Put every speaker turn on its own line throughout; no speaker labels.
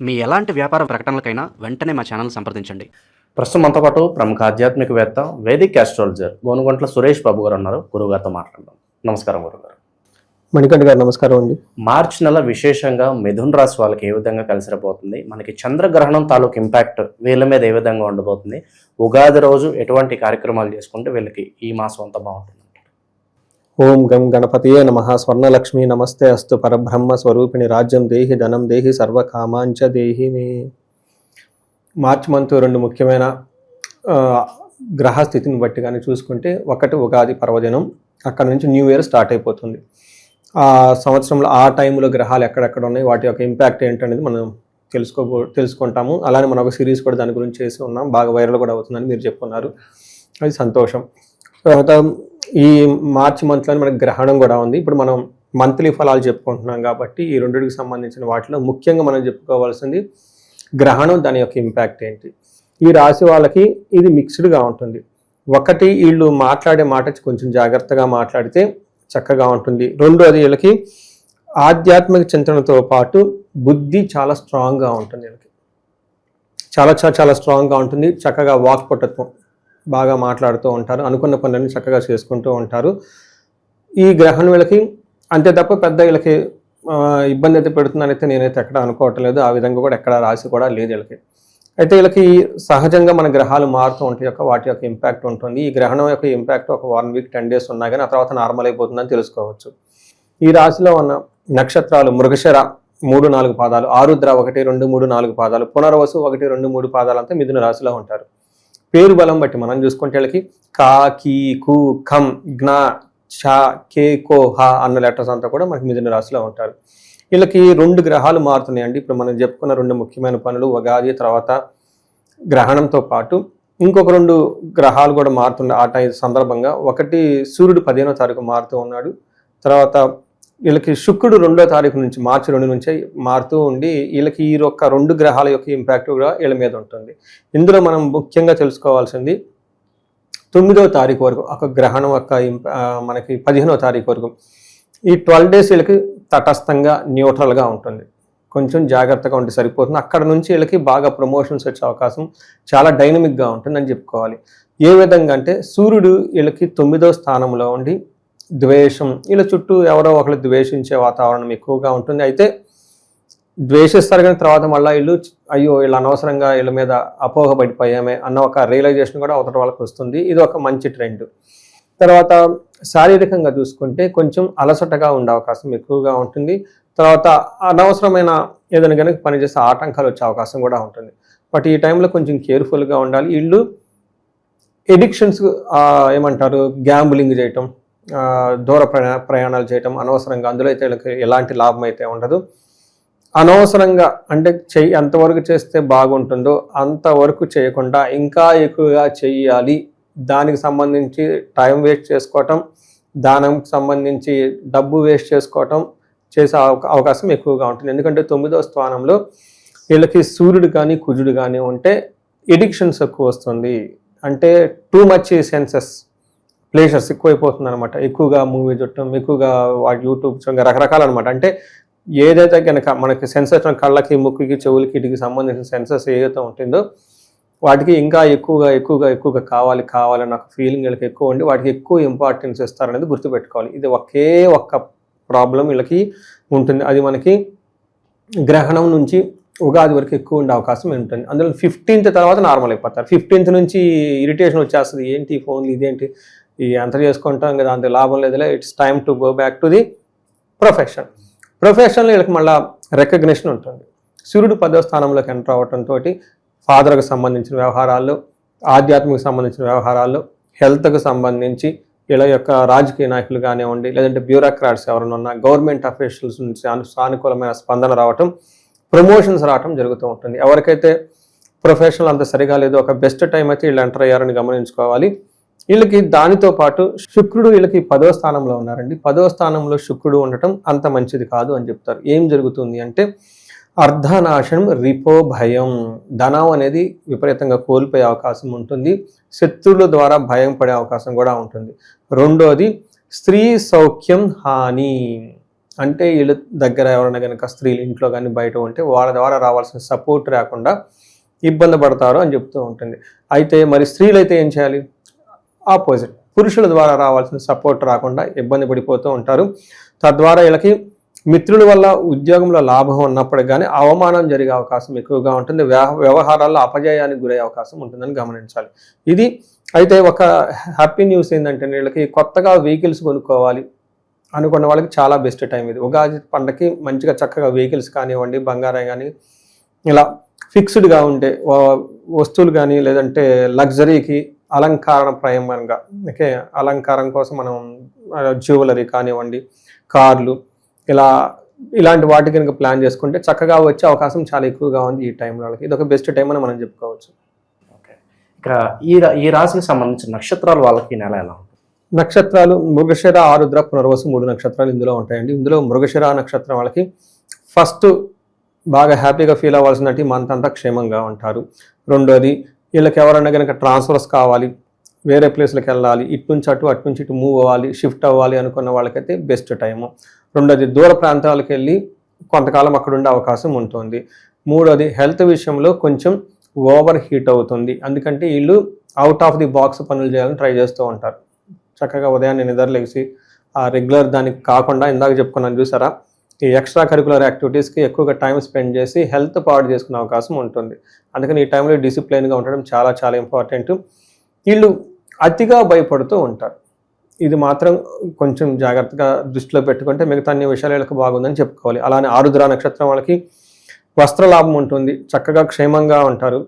మీ ఎలాంటి వ్యాపార ప్రకటనలకైనా వెంటనే మా ఛానల్ సంప్రదించండి.
ప్రస్తుతం మనతో పాటు ప్రముఖ ఆధ్యాత్మికవేత్త వేదిక్ ఆస్ట్రాలజర్ గోనుగంట్ల సురేష్ బాబు గారు ఉన్నారు. గురుగారితో మాట్లాడదాం. నమస్కారం గురుగారు.
మణికంఠ గారు నమస్కారం అండి.
మార్చి నెల విశేషంగా మిథున రాశి వాళ్ళకి ఏ విధంగా కలిసి రాబోతుంది, మనకి చంద్రగ్రహణం తాలూకు ఇంపాక్ట్ వీళ్ళ మీద ఏ విధంగా ఉండబోతుంది, ఉగాది రోజు ఎటువంటి కార్యక్రమాలు చేసుకుంటే వీళ్ళకి ఈ మాసం అంతా బాగుంటుంది?
ఓం గం గణపతియే నమః. స్వర్ణలక్ష్మి నమస్తే అస్తు. పరబ్రహ్మ స్వరూపిణి రాజ్యం దేహి ధనం దేహి సర్వకామాంచ దేహి మే. మార్చి మంత్ రెండు ముఖ్యమైన గ్రహస్థితిని బట్టి కానీ చూసుకుంటే, ఒకటి ఉగాది పర్వదినం, అక్కడ నుంచి న్యూ ఇయర్ స్టార్ట్ అయిపోతుంది. ఆ సంవత్సరంలో ఆ టైంలో గ్రహాలు ఎక్కడెక్కడ ఉన్నాయి, వాటి యొక్క ఇంపాక్ట్ ఏంటనేది మనం తెలుసుకుంటాము. అలానే మనం ఒక సిరీస్ కూడా దాని గురించి చేసి ఉన్నాం, బాగా వైరల్ కూడా అవుతుందని మీరు చెప్పుకున్నారు, అది సంతోషం. తర్వాత ఈ మార్చి మంత్లో మనకి గ్రహణం కూడా ఉంది. ఇప్పుడు మనం మంత్లీ ఫలాలు చెప్పుకుంటున్నాం కాబట్టి ఈ రెండింటికి సంబంధించిన వాటిలో ముఖ్యంగా మనం చెప్పుకోవాల్సింది గ్రహణం, దాని యొక్క ఇంపాక్ట్ ఏంటి. ఈ రాశి వాళ్ళకి ఇది మిక్స్డ్గా ఉంటుంది. ఒకటి, వీళ్ళు మాట్లాడే మాట కొంచెం జాగ్రత్తగా మాట్లాడితే చక్కగా ఉంటుంది. రెండోది, వీళ్ళకి ఆధ్యాత్మిక చింతనతో పాటు బుద్ధి చాలా స్ట్రాంగ్గా ఉంటుంది. వీళ్ళకి చాలా చాలా చాలా స్ట్రాంగ్గా ఉంటుంది. చక్కగా వాక్పటుత్వం, బాగా మాట్లాడుతూ ఉంటారు, అనుకున్న పనులన్నీ చక్కగా చేసుకుంటూ ఉంటారు. ఈ గ్రహణం వీళ్ళకి అంతే తప్ప పెద్ద వీళ్ళకి ఇబ్బంది అయితే పెడుతుందనైతే నేనైతే ఎక్కడ అనుకోవటం లేదు. ఆ విధంగా కూడా ఎక్కడ రాసి కూడా లేదు వీళ్ళకి. అయితే వీళ్ళకి సహజంగా మన గ్రహాలు మారుతూ ఉంటాయి, వాటి యొక్క ఇంపాక్ట్ ఉంటుంది. ఈ గ్రహణం యొక్క ఇంపాక్ట్ ఒక 1 వీక్ 10 డేస్ ఉన్నా కానీ ఆ తర్వాత నార్మల్ అయిపోతుందని తెలుసుకోవచ్చు. ఈ రాశిలో ఉన్న నక్షత్రాలు మృగశిర 3-4 పాదాలు, ఆరుద్ర 1, 2, 3, 4 పాదాలు, పునర్వసు 1, 2, 3 పాదాలు అంతా మిథున రాశిలో ఉంటారు. పేరు బలం బట్టి మనం చూసుకుంటే వీళ్ళకి కా, కీ, కు, ఖం, జ్ఞ, ఛ, కే, కో, హ అన్న లెటర్స్ అంతా కూడా మనకి మిథున రాశిలో ఉంటారు. వీళ్ళకి 2 గ్రహాలు మారుతున్నాయండి. ఇప్పుడు మనం చెప్పుకున్న 2 ముఖ్యమైన పనులు, ఉగాది తర్వాత గ్రహణంతో పాటు ఇంకొక 2 గ్రహాలు కూడా మారుతున్నాయి ఆ టైం సందర్భంగా. ఒకటి, సూర్యుడు 15వ తారీఖు మారుతూ ఉన్నాడు. తర్వాత వీళ్ళకి శుక్రుడు 2వ తారీఖు నుంచి, మార్చి 2 నుంచి మారుతూ ఉండి వీళ్ళకి ఈ యొక్క 2 గ్రహాల యొక్క ఇంపాక్ట్ కూడా వీళ్ళ మీద ఉంటుంది. ఇందులో మనం ముఖ్యంగా తెలుసుకోవాల్సింది 9వ తారీఖు వరకు ఒక గ్రహణం యొక్క మనకి 15వ తారీఖు వరకు ఈ 12 డేస్ వీళ్ళకి తటస్థంగా న్యూట్రల్గా ఉంటుంది. కొంచెం జాగ్రత్తగా ఉంటే సరిపోతుంది. అక్కడ నుంచి వీళ్ళకి బాగా ప్రమోషన్స్ వచ్చే అవకాశం చాలా డైనమిక్గా ఉంటుందని చెప్పుకోవాలి. ఏ విధంగా అంటే, సూర్యుడు వీళ్ళకి 9వ స్థానంలో ఉండి ద్వేషం, వీళ్ళ చుట్టూ ఎవరో ఒకరు ద్వేషించే వాతావరణం ఎక్కువగా ఉంటుంది. అయితే ద్వేషిస్తారు కానీ తర్వాత మళ్ళీ వీళ్ళు అయ్యో వీళ్ళు అనవసరంగా వీళ్ళ మీద అపోహపడిపోయామే అన్న ఒక రియలైజేషన్ కూడా అవతల వాళ్ళకి వస్తుంది. ఇది ఒక మంచి ట్రెండ్. తర్వాత శారీరకంగా చూసుకుంటే కొంచెం అలసటగా ఉండే అవకాశం ఎక్కువగా ఉంటుంది. తర్వాత అనవసరమైన ఏదైనా కనుక పనిచేసే ఆటంకాలు వచ్చే అవకాశం కూడా ఉంటుంది. బట్ ఈ టైంలో కొంచెం కేర్ఫుల్గా ఉండాలి. వీళ్ళు ఎడిక్షన్స్ ఏమంటారు, గ్యాంబ్లింగ్ చేయటం, దూర ప్రయాణాలు చేయటం అనవసరంగా, అందులో అయితే వీళ్ళకి ఎలాంటి లాభం అయితే ఉండదు. అనవసరంగా అంటే ఎంతవరకు చేస్తే బాగుంటుందో అంతవరకు చేయకుండా ఇంకా ఎక్కువగా చెయ్యాలి, దానికి సంబంధించి టైం వేస్ట్ చేసుకోవటం, దానికి సంబంధించి డబ్బు వేస్ట్ చేసుకోవటం చేసే అవకాశం ఎక్కువగా ఉంటుంది. ఎందుకంటే 9వ స్థానంలో వీళ్ళకి సూర్యుడు కానీ కుజుడు కానీ ఉంటే ఎడిక్షన్స్ ఎక్కువ వస్తుంది. అంటే టూ మచ్ సెన్సెస్ ప్లేషర్స్ ఎక్కువైపోతుంది అనమాట. ఎక్కువగా మూవీ చూడటం, ఎక్కువగా వాటి యూట్యూబ్ చూడడం, రకరకాలు అనమాట. అంటే ఏదైతే కనుక మనకి సెన్సెస్ కళ్ళకి, ముక్కుకి, చెవులకి, వీటికి సంబంధించిన సెన్సెస్ ఏదైతే ఉంటుందో వాటికి ఇంకా ఎక్కువగా కావాలన్న ఒక ఫీలింగ్ వీళ్ళకి ఎక్కువ ఉండి వాటికి ఎక్కువ ఇంపార్టెన్స్ ఇస్తారనేది గుర్తుపెట్టుకోవాలి. ఇది ఒక్క ప్రాబ్లం వీళ్ళకి ఉంటుంది. అది మనకి గ్రహణం నుంచి ఉగాది వరకు ఎక్కువ ఉండే అవకాశం ఉంటుంది. అందులో 15th తర్వాత నార్మల్ అయిపోతారు. 15th నుంచి ఇరిటేషన్ వచ్చేస్తుంది, ఏంటి ఫోన్లు, ఇదేంటి ఈ అంత చేసుకుంటాం కదా, అంత లాభం లేదులే, it's time to go back to the ప్రొఫెషన్లో వీళ్ళకి మళ్ళీ రికగ్నిషన్ ఉంటుంది. సూర్యుడు 10వ స్థానంలోకి ఎంటర్ అవ్వడంతో ఫాదర్కి సంబంధించిన వ్యవహారాల్లో, ఆధ్యాత్మిక సంబంధించిన వ్యవహారాల్లో, హెల్త్కి సంబంధించి వీళ్ళ యొక్క రాజకీయ నాయకులు కానివ్వండి, లేదంటే బ్యూరోక్రాట్స్ ఎవరైనా ఉన్నా, గవర్నమెంట్ అఫీషియల్స్ నుంచి సానుకూలమైన స్పందన రావటం, ప్రమోషన్స్ రావటం జరుగుతూ ఉంటుంది. ఎవరికైతే ప్రొఫెషనల్ అంత సరిగా లేదో ఒక బెస్ట్ టైం అయితే వీళ్ళు ఎంటర్ అయ్యారని గమనించుకోవాలి. వీళ్ళకి దానితో పాటు శుక్రుడు వీళ్ళకి 10వ స్థానంలో ఉన్నారండి. 10వ స్థానంలో శుక్రుడు ఉండటం అంత మంచిది కాదు అని చెప్తారు. ఏం జరుగుతుంది అంటే, అర్ధనాశనం, రిపో, భయం, ధనం అనేది విపరీతంగా కోల్పోయే అవకాశం ఉంటుంది. శత్రువుల ద్వారా భయం పడే అవకాశం కూడా ఉంటుంది. రెండోది, స్త్రీ సౌఖ్యం హాని, అంటే వీళ్ళ దగ్గర ఎవరైనా కనుక స్త్రీలు ఇంట్లో కానీ బయట ఉంటే వాళ్ళ ద్వారా రావాల్సిన సపోర్ట్ రాకుండా ఇబ్బంది పడతారు అని చెప్తూ ఉంటుంది. అయితే మరి స్త్రీలు అయితే ఏం చేయాలి? ఆపోజిట్, పురుషుల ద్వారా రావాల్సిన సపోర్ట్ రాకుండా ఇబ్బంది పడిపోతూ ఉంటారు. తద్వారా వీళ్ళకి మిత్రుల వల్ల ఉద్యోగంలో లాభం ఉన్నప్పటికీ కానీ అవమానం జరిగే అవకాశం ఎక్కువగా ఉంటుంది. వ్యవహారాల్లో అపజయానికి గురయ్యే అవకాశం ఉంటుందని గమనించాలి. ఇది అయితే ఒక హ్యాపీ న్యూస్ ఏంటంటే వీళ్ళకి కొత్తగా వెహికల్స్ కొనుక్కోవాలి అనుకున్న వాళ్ళకి చాలా బెస్ట్ టైం ఇది. ఉగాది పండగకి మంచిగా చక్కగా వెహికల్స్ కానివ్వండి, బంగారం కానీ ఇలా ఫిక్స్డ్గా ఉండే వస్తువులు కానీ, లేదంటే లగ్జరీకి అలంకారప్రాయంగా ఓకే అలంకారం కోసం మనం జ్యువెలరీ కానివ్వండి, కార్లు ఇలాంటి వాటి కనుక ప్లాన్ చేసుకుంటే చక్కగా వచ్చే అవకాశం చాలా ఎక్కువగా ఉంది ఈ టైంలో వాళ్ళకి. ఇది ఒక బెస్ట్ టైం అని మనం చెప్పుకోవచ్చు.
ఓకే, ఇక ఈ రాశికి సంబంధించిన నక్షత్రాలు వాళ్ళకి ఈ నెల ఎలా ఉంటుంది?
నక్షత్రాలు మృగశిర, ఆరుద్ర, పునర్వసు 3 నక్షత్రాలు ఇందులో ఉంటాయండి. ఇందులో మృగశిర నక్షత్రం వాళ్ళకి ఫస్ట్ బాగా హ్యాపీగా ఫీల్ అవ్వాల్సిందంటే ఈ మంత్ అంతా క్షేమంగా ఉంటారు. రెండోది, వీళ్ళకి ఎవరైనా కనుక ట్రాన్స్ఫర్స్ కావాలి, వేరే ప్లేస్లకు వెళ్ళాలి, ఇటు నుంచి ఇటు మూవ్ అవ్వాలి, షిఫ్ట్ అవ్వాలి అనుకున్న వాళ్ళకైతే బెస్ట్ టైము. రెండోది, దూర ప్రాంతాలకు వెళ్ళి కొంతకాలం అక్కడ ఉండే అవకాశం ఉంటుంది. మూడోది, హెల్త్ విషయంలో కొంచెం ఓవర్ హీట్ అవుతుంది. అందుకంటే వీళ్ళు అవుట్ ఆఫ్ ది బాక్స్ పనులు చేయాలని ట్రై చేస్తూ ఉంటారు. చక్కగా ఉదయాన్నే నిద్రలేసి ఆ రెగ్యులర్ దానికి కాకుండా ఇందాక చెప్పుకున్నాను చూసారా, ఈ ఎక్స్ట్రా కరికులర్ యాక్టివిటీస్కి ఎక్కువగా టైం స్పెండ్ చేసి హెల్త్ పాడు చేసుకునే అవకాశం ఉంటుంది. అందుకని ఈ టైంలో డిసిప్లైన్గా ఉండడం చాలా చాలా ఇంపార్టెంట్. వీళ్ళు అతిగా భయపడుతూ ఉంటారు. ఇది మాత్రం కొంచెం జాగ్రత్తగా దృష్టిలో పెట్టుకుంటే మిగతా అన్ని విషయాలకు బాగుందని చెప్పుకోవాలి. అలానే ఆరుద్ర నక్షత్రం వాళ్ళకి వస్త్రలాభం ఉంటుంది, చక్కగా క్షేమంగా ఉంటారు.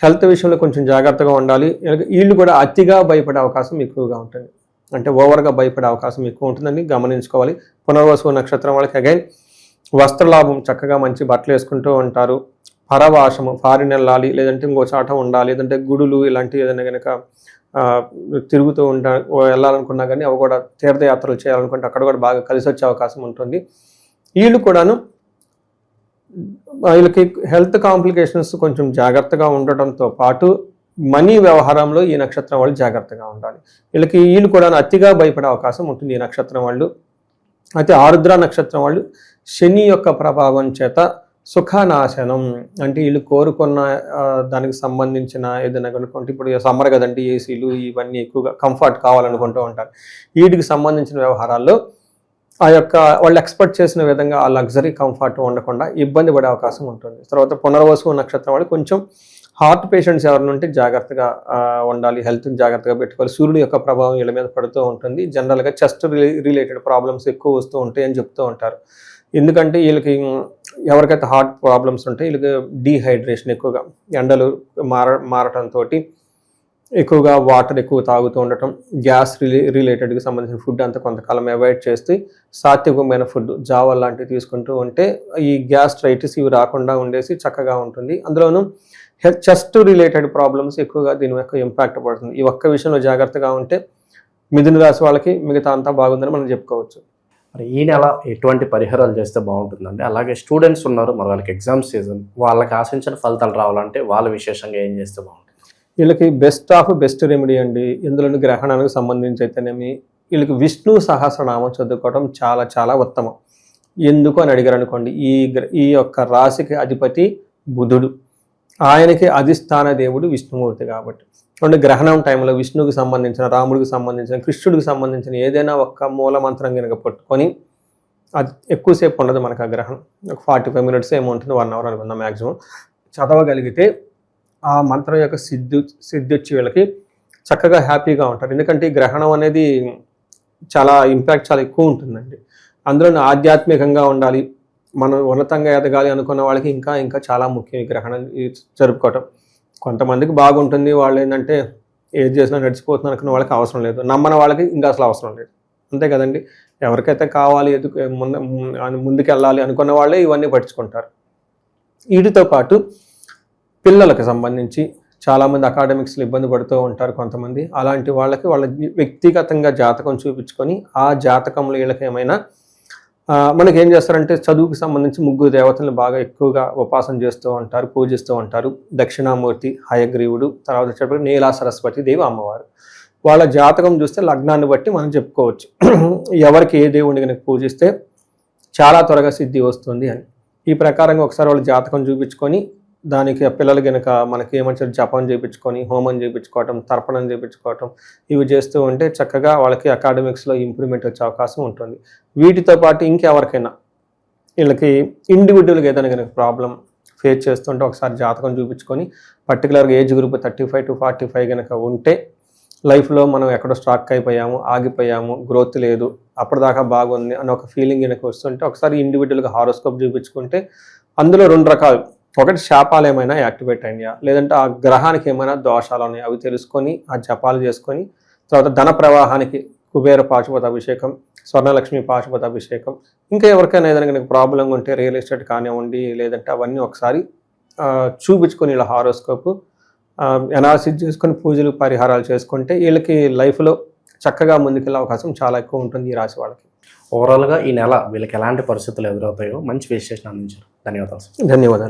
హెల్త్ విషయంలో కొంచెం జాగ్రత్తగా ఉండాలి. వీళ్ళు కూడా అతిగా భయపడే అవకాశం ఎక్కువగా ఉంటుంది, అంటే ఓవర్గా భయపడే అవకాశం ఎక్కువ ఉంటుందని గమనించుకోవాలి. పునర్వసు నక్షత్రం వాళ్ళకి అగైన్ వస్త్రలాభం, చక్కగా మంచి బట్టలు వేసుకుంటూ ఉంటారు. పరవాసము, ఫారిన్ వెళ్ళాలి, లేదంటే ఇంకో చాట ఉండాలి, లేదంటే గుడులు ఇలాంటివి ఏదైనా కనుక తిరుగుతూ వెళ్ళాలనుకున్నా కానీ అవి కూడా తీర్థయాత్రలు చేయాలనుకుంటే అక్కడ కూడా బాగా కలిసి వచ్చే అవకాశం ఉంటుంది. వీళ్ళకి హెల్త్ కాంప్లికేషన్స్ కొంచెం జాగ్రత్తగా ఉండటంతో పాటు మనీ వ్యవహారంలో ఈ నక్షత్రం వాళ్ళు జాగ్రత్తగా ఉండాలి. వీళ్ళు కూడా అతిగా భయపడే అవకాశం ఉంటుంది ఈ నక్షత్రం వాళ్ళు. అయితే ఆరుద్ర నక్షత్రం వాళ్ళు శని యొక్క ప్రభావం చేత సుఖనాశనం, అంటే వీళ్ళు కోరుకున్న దానికి సంబంధించిన ఏదైనా కనుక్కుంటే ఇప్పుడు సమ్మర్ కదండి, ఏసీలు ఇవన్నీ ఎక్కువగా కంఫర్ట్ కావాలనుకుంటూ ఉంటారు. వీటికి సంబంధించిన వ్యవహారాల్లో వాళ్ళు ఎక్స్పెక్ట్ చేసిన విధంగా ఆ లగ్జరీ కంఫర్ట్ ఉండకుండా ఇబ్బంది పడే అవకాశం ఉంటుంది. తర్వాత పునర్వసు నక్షత్రం వాళ్ళు కొంచెం హార్ట్ పేషెంట్స్ ఎవరైనా ఉంటే జాగ్రత్తగా ఉండాలి, హెల్త్ని జాగ్రత్తగా పెట్టుకోవాలి. సూర్యుడు యొక్క ప్రభావం వీళ్ళ మీద పడుతూ ఉంటుంది. జనరల్గా చెస్ట్ రిలేటెడ్ ప్రాబ్లమ్స్ ఎక్కువ వస్తూ ఉంటాయి అని చెప్తూ ఉంటారు. ఎందుకంటే వీళ్ళకి ఎవరికైతే హార్ట్ ప్రాబ్లమ్స్ ఉంటాయి వీళ్ళకి డీహైడ్రేషన్ ఎక్కువగా, ఎండలు మారటంతో ఎక్కువగా వాటర్ ఎక్కువ తాగుతూ ఉండటం, గ్యాస్ రిలేటెడ్కి సంబంధించిన ఫుడ్ అంతా కొంతకాలం అవాయిడ్ చేస్తే సాత్వికమైన ఫుడ్ జావల్ లాంటివి తీసుకుంటూ ఉంటే ఈ గ్యాస్ట్రైటిస్ ఇవి రాకుండా ఉండేసి చక్కగా ఉంటుంది. అందులోనూ చెస్ట్ రిలేటెడ్ ప్రాబ్లమ్స్ ఎక్కువగా దీని యొక్క ఇంపాక్ట్ పడుతుంది. ఈ ఒక్క విషయంలో జాగ్రత్తగా ఉంటే మిథున రాశి వాళ్ళకి మిగతా అంతా బాగుందని మనం చెప్పుకోవచ్చు.
మరి ఈ నెల ఎటువంటి పరిహారాలు చేస్తే బాగుంటుందండి? అలాగే స్టూడెంట్స్ ఉన్నారు, మరి వాళ్ళకి ఎగ్జామ్ సీజన్, వాళ్ళకి ఆశించిన ఫలితాలు రావాలంటే వాళ్ళు విశేషంగా ఏం చేస్తే బాగుంటుంది?
వీళ్ళకి బెస్ట్ రెమెడీ అండి. ఇందులోని గ్రహణానికి సంబంధించి అయితేనేమి వీళ్ళకి విష్ణు సహస్రనామం చదువుకోవడం చాలా చాలా ఉత్తమం. ఎందుకు అని అడిగారు అనుకోండి, ఈ యొక్క రాశికి అధిపతి బుధుడు, ఆయనకి అధిష్టాన దేవుడు విష్ణుమూర్తి కాబట్టి అంటే గ్రహణం టైంలో విష్ణువుకి సంబంధించిన, రాముడికి సంబంధించిన, కృష్ణుడికి సంబంధించిన ఏదైనా ఒక్క మూల మంత్రం కనుక పట్టుకొని, అది ఎక్కువసేపు ఉండదు మనకు ఆ గ్రహణం, ఒక 45 minutes ఏమో ఉంటుంది, 1 hour అనుకుందాం మ్యాక్సిమం, చదవగలిగితే ఆ మంత్రం యొక్క సిద్ధి వచ్చి వీళ్ళకి చక్కగా హ్యాపీగా ఉంటారు. ఎందుకంటే ఈ గ్రహణం అనేది చాలా ఇంపాక్ట్ చాలా ఎక్కువ ఉంటుందండి. అందులో ఆధ్యాత్మికంగా ఉండాలి, మనం ఉన్నతంగా ఎదగాలి అనుకున్న వాళ్ళకి ఇంకా ఇంకా చాలా ముఖ్యం ఈ గ్రహణం జరుపుకోవటం. కొంతమందికి బాగుంటుంది, వాళ్ళు ఏంటంటే ఏది చేసినా నడిచిపోతున్నారు అనుకున్న వాళ్ళకి అవసరం లేదు, నమ్మని వాళ్ళకి ఇంకా అసలు అవసరం లేదు, అంతే కదండి. ఎవరికైతే కావాలి ముందుకు వెళ్ళాలి అనుకున్న వాళ్ళే ఇవన్నీ పట్టించుకుంటారు. వీటితో పాటు పిల్లలకు సంబంధించి చాలామంది అకాడమిక్స్లో ఇబ్బంది పడుతూ ఉంటారు కొంతమంది. అలాంటి వాళ్ళకి వాళ్ళ వ్యక్తిగతంగా జాతకం చూపించుకొని ఆ జాతకంలో వీళ్ళకి ఏమైనా మనకి ఏం చేస్తారంటే చదువుకు సంబంధించి 3 దేవతలను బాగా ఎక్కువగా ఉపాసన చేస్తూ ఉంటారు, పూజిస్తూ ఉంటారు. దక్షిణామూర్తి, హయగ్రీవుడు, తర్వాత వచ్చేటప్పుడు నీలా సరస్వతి దేవి అమ్మవారు. వాళ్ళ జాతకం చూస్తే లగ్నాన్ని బట్టి మనం చెప్పుకోవచ్చు ఎవరికి ఏ దేవుడిని కనుక పూజిస్తే చాలా త్వరగా సిద్ధి వస్తుంది అని. ఈ ప్రకారంగా ఒకసారి వాళ్ళు జాతకం చూపించుకొని దానికి ఆ పిల్లలు కనుక మనకి ఏమంటారు జపం చేయించుకొని హోమం చేయించుకోవటం తర్పణం చేయించుకోవటం ఇవి చేస్తూ ఉంటే చక్కగా వాళ్ళకి అకాడమిక్స్లో ఇంప్రూవ్మెంట్ వచ్చే అవకాశం ఉంటుంది. వీటితో పాటు ఇంకెవరికైనా వీళ్ళకి ఇండివిజువల్గా ఏదైనా కనుక ప్రాబ్లం ఫేస్ చేస్తుంటే ఒకసారి జాతకం చూపించుకొని పర్టికులర్గా ఏజ్ గ్రూప్ 35 to 45 కనుక ఉంటే లైఫ్లో మనం ఎక్కడో స్ట్రాక్ అయిపోయాము, ఆగిపోయాము, గ్రోత్ లేదు, అప్పటిదాకా బాగుంది అని ఒక ఫీలింగ్ కనుక వస్తుంటే ఒకసారి ఇండివిజువల్గా హారోస్కోప్ చూపించుకుంటే అందులో 2 రకాలు, ఒకటి శాపాలు ఏమైనా యాక్టివేట్ అయినాయా, లేదంటే ఆ గ్రహానికి ఏమైనా దోషాలు ఉన్నాయా అవి తెలుసుకొని ఆ జపాలు చేసుకొని తర్వాత ధన ప్రవాహానికి కుబేర పాశుపత అభిషేకం, స్వర్ణలక్ష్మి పాశుపత అభిషేకం, ఇంకా ఎవరికైనా ఏదైనా కనుక ప్రాబ్లం ఉంటే రియల్ ఎస్టేట్ కానివ్వండి లేదంటే అవన్నీ ఒకసారి చూపించుకొని ఇలా హారోస్కోప్ అనాలిసిస్ చేసుకొని పూజలు పరిహారాలు చేసుకుంటే వీళ్ళకి లైఫ్లో చక్కగా ముందుకెళ్ళే అవకాశం చాలా ఎక్కువ ఉంటుంది ఈ రాశి వాళ్ళకి.
ఓవరాల్గా ఈ నెల వీళ్ళకి ఎలాంటి పరిస్థితులు ఎదురవుతాయో మంచి విశ్లేషణ అందించారు. ధన్యవాదాలు.
ధన్యవాదాలు.